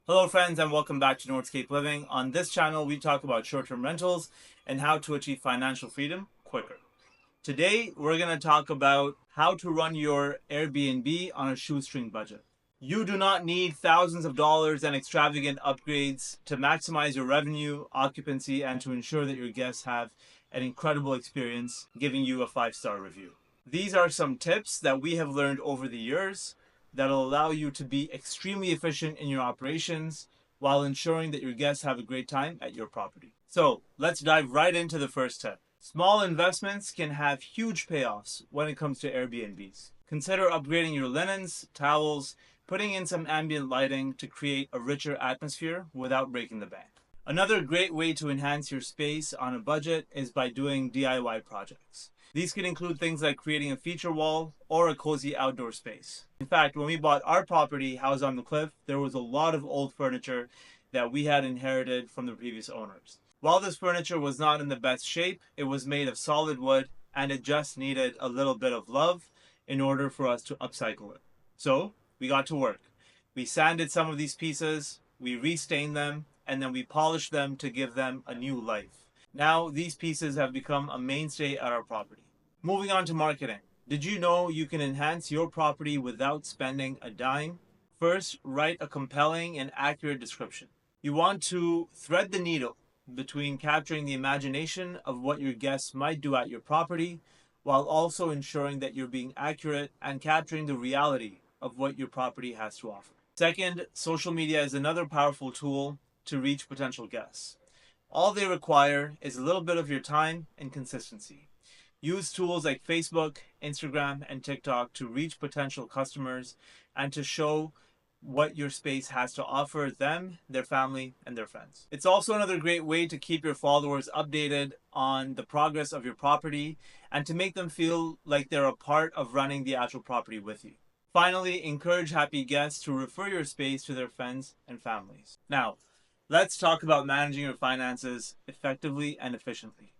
Hello friends and welcome back to Northscape Living. On this channel we talk about short-term rentals and how to achieve financial freedom quicker. Today we're going to talk about how to run your Airbnb on a shoestring budget. You do not need thousands of dollars and extravagant upgrades to maximize your revenue, occupancy, and to ensure that your guests have an incredible experience giving you a 5-star review. These are some tips that we have learned over the years that'll allow you to be extremely efficient in your operations while ensuring that your guests have a great time at your property. So let's dive right into the first tip. Small investments can have huge payoffs when it comes to Airbnbs. Consider upgrading your linens, towels, putting in some ambient lighting to create a richer atmosphere without breaking the bank. Another great way to enhance your space on a budget is by doing DIY projects. These can include things like creating a feature wall or a cozy outdoor space. In fact, when we bought our property, House on the Cliff, there was a lot of old furniture that we had inherited from the previous owners. While this furniture was not in the best shape, it was made of solid wood and it just needed a little bit of love in order for us to upcycle it. So we got to work. We sanded some of these pieces, we restained them, and then we polished them to give them a new life. Now these pieces have become a mainstay at our property. Moving on to marketing. Did you know you can enhance your property without spending a dime? First, write a compelling and accurate description. You want to thread the needle between capturing the imagination of what your guests might do at your property while also ensuring that you're being accurate and capturing the reality of what your property has to offer. Second, social media is another powerful tool to reach potential guests. All they require is a little bit of your time and consistency. Use tools like Facebook, Instagram, and TikTok to reach potential customers and to show what your space has to offer them, their family, and their friends. It's also another great way to keep your followers updated on the progress of your property and to make them feel like they're a part of running the actual property with you. Finally, encourage happy guests to refer your space to their friends and families. Now, let's talk about managing your finances effectively and efficiently.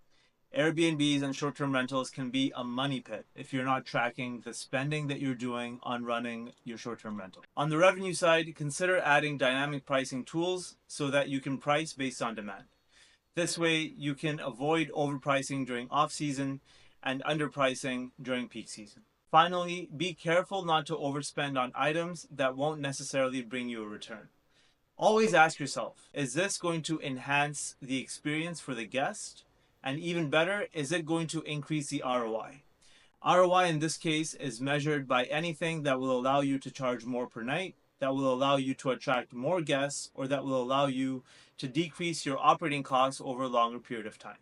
Airbnbs and short-term rentals can be a money pit if you're not tracking the spending that you're doing on running your short-term rental. On the revenue side, consider adding dynamic pricing tools so that you can price based on demand. This way, you can avoid overpricing during off-season and underpricing during peak season. Finally, be careful not to overspend on items that won't necessarily bring you a return. Always ask yourself, is this going to enhance the experience for the guest? And even better, is it going to increase the ROI? ROI in this case is measured by anything that will allow you to charge more per night, that will allow you to attract more guests, or that will allow you to decrease your operating costs over a longer period of time.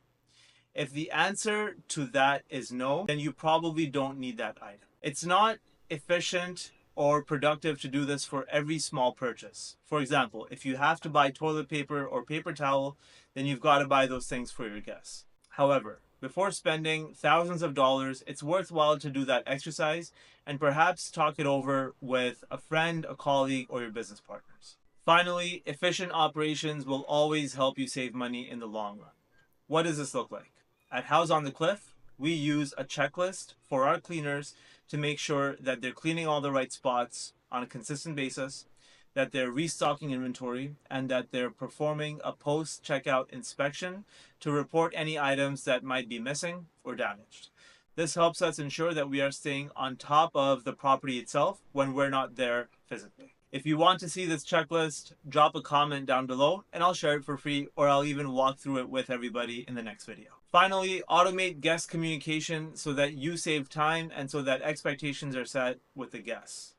If the answer to that is no, then you probably don't need that item. It's not efficient or productive to do this for every small purchase. For example, if you have to buy toilet paper or paper towel, then you've got to buy those things for your guests. However, before spending thousands of dollars, it's worthwhile to do that exercise and perhaps talk it over with a friend, a colleague, or your business partners. Finally, efficient operations will always help you save money in the long run. What does this look like? At House on the Cliff, we use a checklist for our cleaners to make sure that they're cleaning all the right spots on a consistent basis, that they're restocking inventory, and that they're performing a post-checkout inspection to report any items that might be missing or damaged. This helps us ensure that we are staying on top of the property itself when we're not there physically. If you want to see this checklist, drop a comment down below and I'll share it for free, or I'll even walk through it with everybody in the next video. Finally, automate guest communication so that you save time and so that expectations are set with the guests.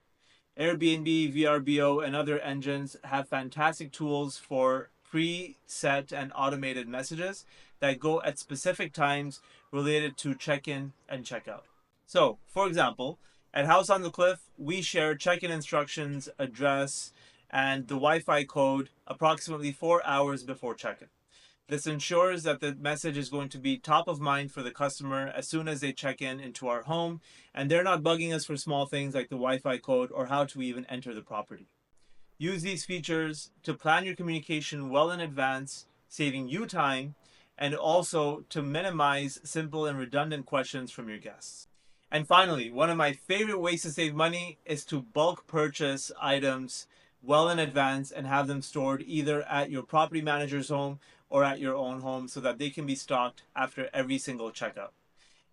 Airbnb, VRBO, and other engines have fantastic tools for pre-set and automated messages that go at specific times related to check-in and check-out. So, for example, at House on the Cliff, we share check-in instructions, address, and the Wi-Fi code approximately 4 hours before check-in. This ensures that the message is going to be top of mind for the customer as soon as they check in into our home, and they're not bugging us for small things like the Wi-Fi code or how to even enter the property. Use these features to plan your communication well in advance, saving you time, and also to minimize simple and redundant questions from your guests. And finally, one of my favorite ways to save money is to bulk purchase items well in advance and have them stored either at your property manager's home or at your own home so that they can be stocked after every single checkout.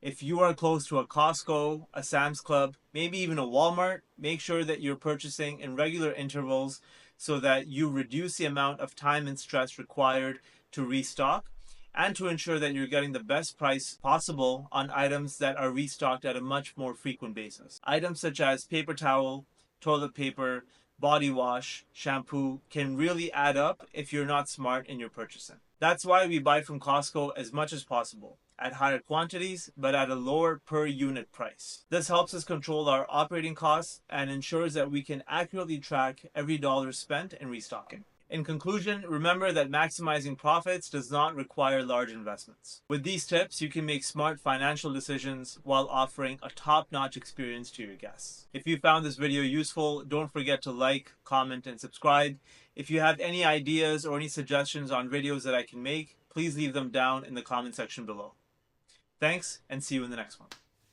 If you are close to a Costco, a Sam's Club, maybe even a Walmart, make sure that you're purchasing in regular intervals so that you reduce the amount of time and stress required to restock, and to ensure that you're getting the best price possible on items that are restocked at a much more frequent basis. Items such as paper towel, toilet paper, body wash, shampoo can really add up if you're not smart in your purchasing. That's why we buy from Costco as much as possible, at higher quantities, but at a lower per unit price. This helps us control our operating costs and ensures that we can accurately track every dollar spent in restocking. In conclusion, remember that maximizing profits does not require large investments. With these tips, you can make smart financial decisions while offering a top-notch experience to your guests. If you found this video useful, don't forget to like, comment, and subscribe. If you have any ideas or any suggestions on videos that I can make, please leave them down in the comment section below. Thanks, and see you in the next one.